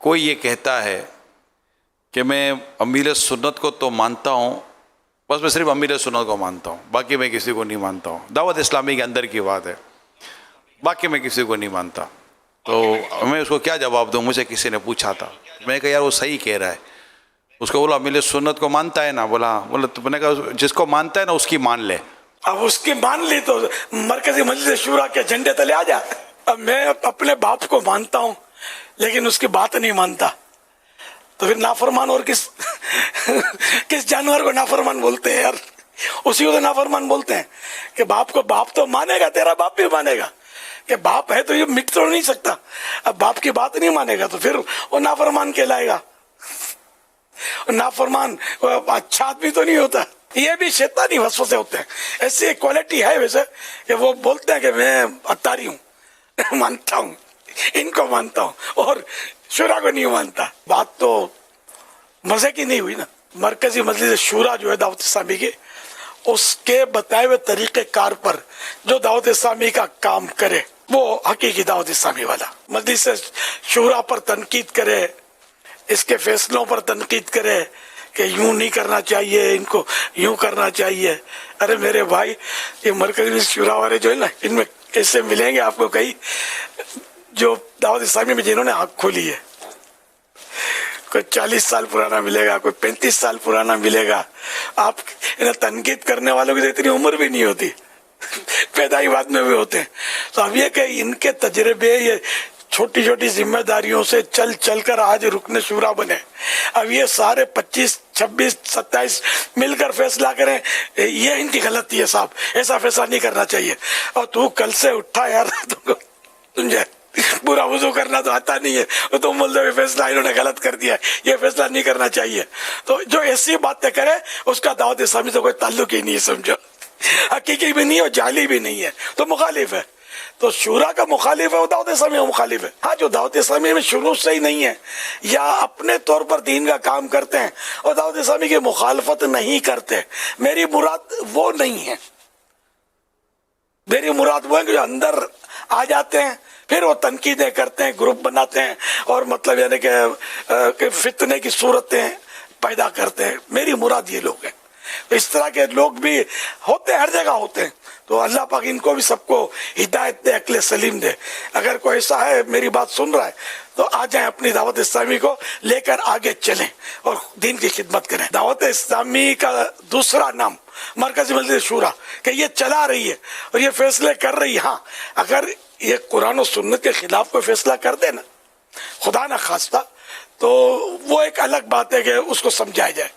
کوئی یہ کہتا ہے کہ میں امیر سنت کو تو مانتا ہوں، بس میں صرف امیر سنت کو مانتا ہوں، باقی میں کسی کو نہیں مانتا ہوں، دعوت اسلامی کے اندر کی بات ہے، باقی میں کسی کو نہیں مانتا، تو میں اس کو کیا جواب دوں؟ مجھے کسی نے پوچھا تھا، میں نے کہا یار وہ صحیح کہہ رہا ہے. اس کو بولا امیر سنت کو مانتا ہے نا؟ بولا تو میں نے کہا جس کو مانتا ہے نا اس کی مان لے. اب اس کی مان لی تو مرکزی مجلس شورا کے جھنڈے تلے آ جا. اب میں اپنے باپ کو مانتا ہوں لیکن اس کی بات نہیں مانتا، تو پھر نافرمان اور کس جانور کو نافرمان بولتے ہیں یار؟ اسی کو تو نافرمان بولتے ہیں کہ باپ کو باپ تو مانے گا، تیرا باپ بھی مانے گا کہ باپ ہے تو یہ مٹ تو نہیں سکتا. اب باپ کی بات نہیں مانے گا تو پھر وہ نافرمان کہلائے گا. نافرمان اچھا آدمی تو نہیں ہوتا، یہ بھی شیطانی وسوسے ہوتے ہیں. ایسی ایک کوالٹی ہے ویسے کہ وہ بولتے ہیں کہ میں اتاری ہوں، مانتا ہوں، ان کو مانتا ہوں اور شورا کو نہیں مانتا. بات تو مزے کی نہیں ہوئی نا. مرکزی مجلس شورا جو ہے دعوت اسلامی کی، اس کے بتائے ہوئے طریقہ کار پر جو دعوت اسلامی کا کام کرے وہ حقیقی دعوت اسلامی والا. مجلس شورا پر تنقید کرے، اس کے فیصلوں پر تنقید کرے کہ یوں نہیں کرنا چاہیے، ان کو یوں کرنا چاہیے. ارے میرے بھائی، یہ مرکزی شورا والے جو ہے نا، ان میں ایسے ملیں گے آپ کو کئی جو دعوت اسلامی میں جنہوں نے آنکھ کھولی ہے. کوئی 40 سال پرانا ملے گا، کوئی 35 سال پرانا ملے گا. آپ تنقید کرنے والوں کی تو اتنی عمر بھی نہیں ہوتی، پیدائی بعد میں بھی ہوتے ہیں. تو اب یہ کہ ان کے تجربے، یہ چھوٹی چھوٹی ذمہ داریوں سے چل چل کر آج رکن شورا بنے. اب یہ سارے 25 26 27 مل کر فیصلہ کریں، یہ ان کی غلطی ہے صاحب. ایسا فیصلہ نہیں کرنا چاہیے. اور تو کل سے اٹھا یار، تجھے پورا وضو کرنا تو آتا نہیں ہے، تو بول دو فیصلہ انہوں نے غلط کر دیا، یہ فیصلہ نہیں کرنا چاہیے. تو جو ایسی باتیں کرے اس کا دعوت اسلامی سے کوئی تعلق ہی نہیں ہے، سمجھو. حقیقی بھی نہیں ہے اور جعلی بھی نہیں ہے، تو مخالف ہے. تو شورا کا مخالف ہے، وہ دعوت اسلامی کا مخالف ہے. ہاں، جو دعوت اسلامی میں شروع سے ہی نہیں ہے یا اپنے طور پر دین کا کام کرتے ہیں اور دعوت اسلامی کی مخالفت نہیں کرتے، میری مراد وہ نہیں ہے. میری مراد وہ ہے کہ جو اندر آ جاتے ہیں پھر وہ تنقیدیں کرتے ہیں، گروپ بناتے ہیں اور مطلب یعنی کہ فتنے کی صورتیں پیدا کرتے ہیں. میری مراد یہ لوگ ہیں. اس طرح کے لوگ بھی ہوتے ہیں، ہر جگہ ہوتے ہیں. تو اللہ پاک ان کو بھی سب کو ہدایت دے، عقل سلیم دے. اگر کوئی ایسا ہے میری بات سن رہا ہے تو آ جائیں، اپنی دعوت اسلامی کو لے کر آگے چلیں اور دین کی خدمت کریں. دعوت اسلامی کا دوسرا نام مرکزی مجلس شورا کہ یہ چلا رہی ہے اور یہ فیصلے کر رہی ہے. ہاں، اگر یہ قرآن و سنت کے خلاف کوئی فیصلہ کر دے نا، خدا نہ خواستہ، تو وہ ایک الگ بات ہے کہ اس کو سمجھایا جائے.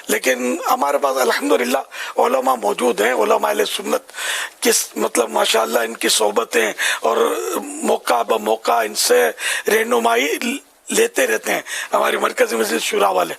لیکن ہمارے پاس الحمدللہ علماء موجود ہیں، علماء اہل سنت، کس مطلب ماشاءاللہ ان کی صحبتیں اور موقع بموقع ان سے رہنمائی لیتے رہتے ہیں ہماری مرکزی مجلس شورا والے.